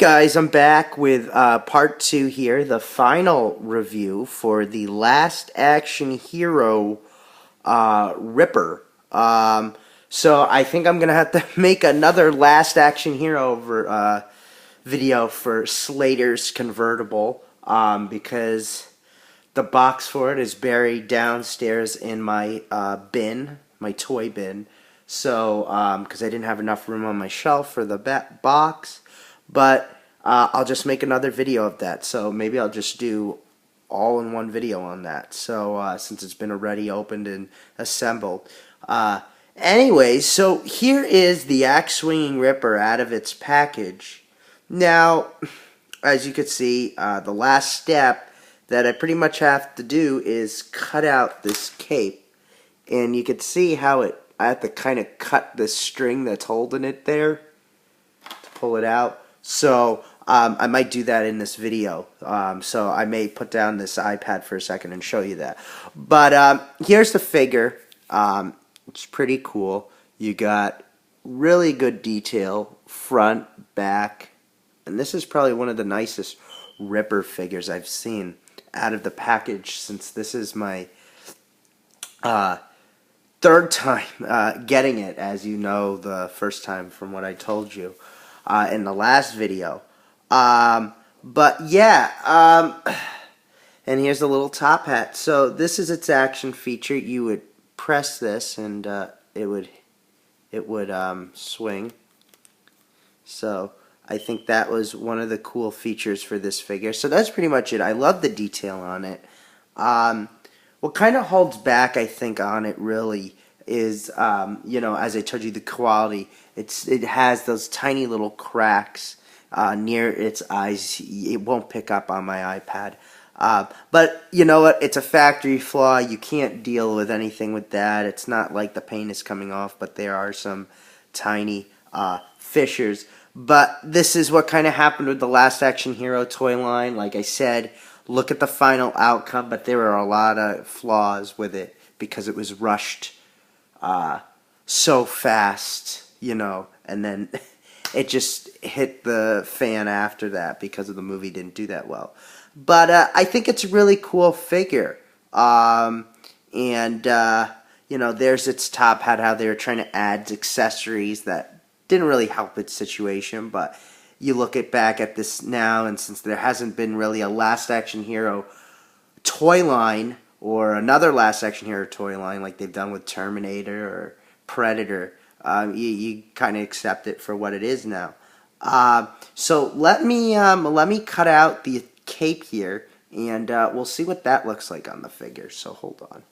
Guys, I'm back with part 2 here, the final review for the Last Action Hero Ripper. So I think I'm going to have to make another Last Action Hero video for Slater's convertible because the box for it is buried downstairs in my bin, my toy bin. So, because I didn't have enough room on my shelf for the box. But I'll just make another video of that. So maybe I'll just do all in one video on that. So since it's been already opened and assembled. Anyways, so here is the Swingin Ripper out of its package. Now, as you can see, the last step that I pretty much have to do is cut out this cape. And you can see how I have to kind of cut the string that's holding it there to pull it out. So I might do that in this video. So I may put down this iPad for a second and show you that. But here's the figure. It's pretty cool. You got really good detail, front, back. And this is probably one of the nicest Ripper figures I've seen out of the package, since this is my third time getting it, as you know, the first time from what I told you in the last video. But yeah, and here's the little top hat. So this is its action feature. You would press this and it would swing. So I think that was one of the cool features for this figure. So that's pretty much it. I love the detail on it. What kind of holds back, I think, on it really is, you know, as I told you, the quality. It has those tiny little cracks near its eyes. It won't pick up on my iPad. But you know what? It's a factory flaw. You can't deal with anything with that. It's not like the paint is coming off, but there are some tiny fissures. But this is what kind of happened with the Last Action Hero toy line. Like I said, look at the final outcome, but there are a lot of flaws with it because it was rushed so fast, you know, and then it just hit the fan after that because of the movie didn't do that well. But I think it's a really cool figure. And, you know, there's its top hat, how they were trying to add accessories that didn't really help its situation. But you look back at this now, and since there hasn't been really a Last Action Hero toy line or another Last Action Hero toy line like they've done with Terminator or Predator, you kind of accept it for what it is now. So let me cut out the cape here, and we'll see what that looks like on the figure. So hold on.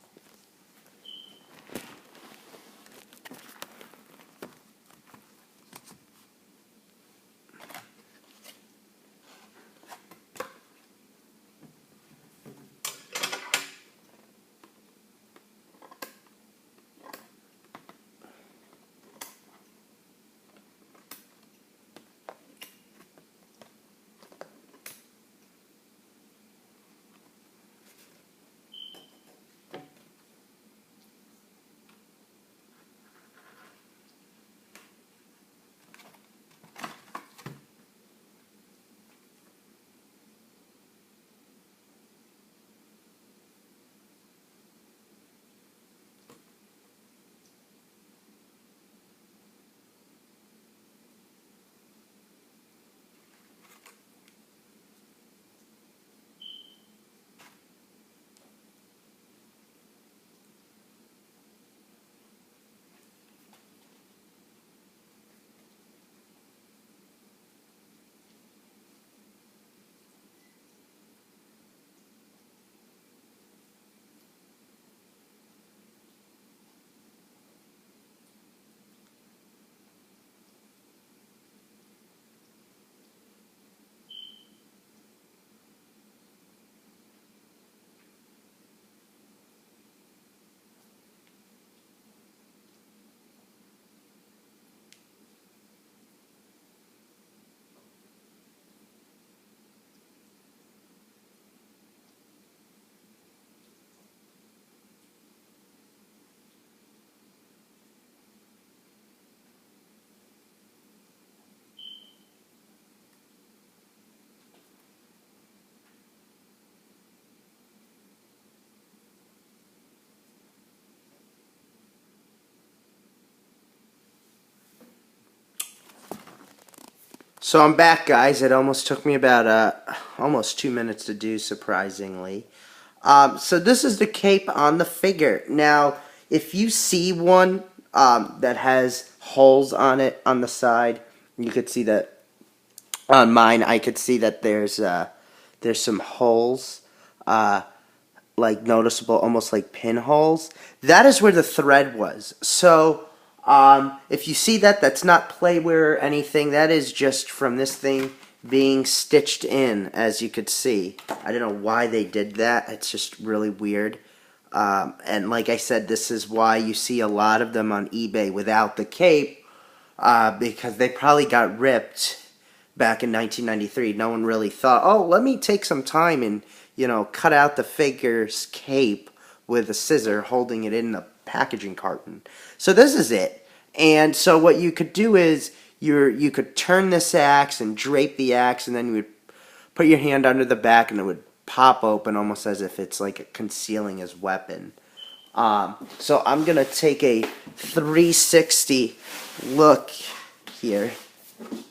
So I'm back, guys. It almost took me about almost 2 minutes to do, surprisingly. So this is the cape on the figure. Now, if you see one that has holes on it on the side, you could see that on mine. I could see that there's some holes, like noticeable, almost like pinholes. That is where the thread was. So if you see that, that's not playwear or anything. That is just from this thing being stitched in, as you could see. I don't know why they did that. It's just really weird. And like I said, this is why you see a lot of them on eBay without the cape, because they probably got ripped back in 1993. No one really thought, oh, let me take some time and, cut out the figure's cape with a scissor holding it in the packaging carton. So this is it. And so what you could do is you could turn this axe and drape the axe, and then you would put your hand under the back and it would pop open almost as if it's like concealing his weapon. So I'm going to take a 360 look here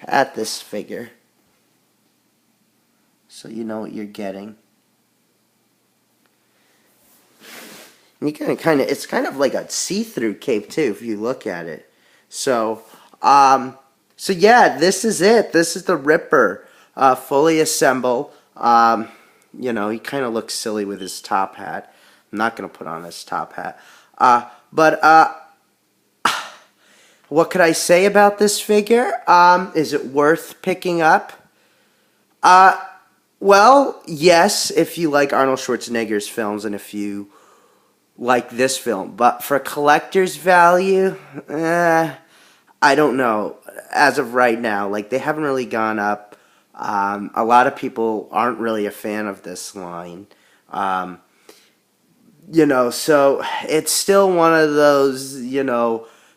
at this figure, so you know what you're getting. And you it's kind of like a see-through cape too, if you look at it. So yeah, this is it. This is the Ripper, fully assembled. He kind of looks silly with his top hat. I'm not gonna put on his top hat. But what could I say about this figure? Is it worth picking up? Well, yes, if you like Arnold Schwarzenegger's films and if you like this film. But for collector's value, I don't know. As of right now, like, they haven't really gone up. A lot of people aren't really a fan of this line. So it's still one of those,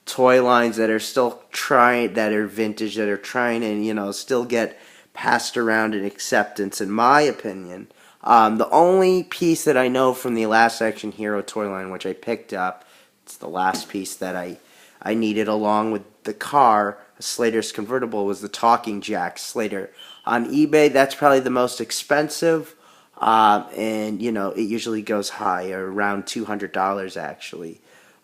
toy lines that are still trying, that are vintage, that are trying to, still get passed around in acceptance, in my opinion. The only piece that I know from the Last Action Hero toy line, which I picked up, it's the last piece that I needed along with the car, Slater's convertible, was the Talking Jack Slater. On eBay, that's probably the most expensive, and it usually goes high, around $200 actually.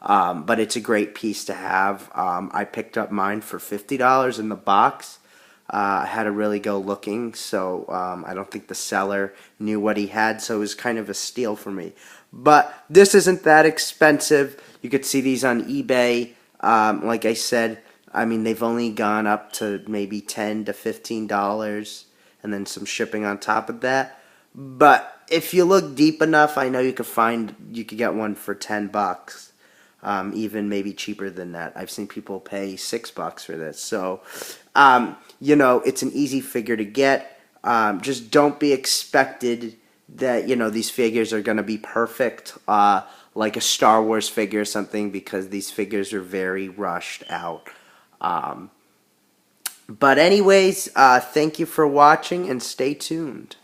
But it's a great piece to have. I picked up mine for $50 in the box. I had to really go looking, so I don't think the seller knew what he had, so it was kind of a steal for me. But this isn't that expensive. You could see these on eBay. Like I said, I mean, they've only gone up to maybe $10 to $15, and then some shipping on top of that. But if you look deep enough, I know you could get one for $10. Even maybe cheaper than that. I've seen people pay $6 for this. So, it's an easy figure to get. Just don't be expected that, these figures are going to be perfect, like a Star Wars figure or something, because these figures are very rushed out. But anyways, thank you for watching, and stay tuned.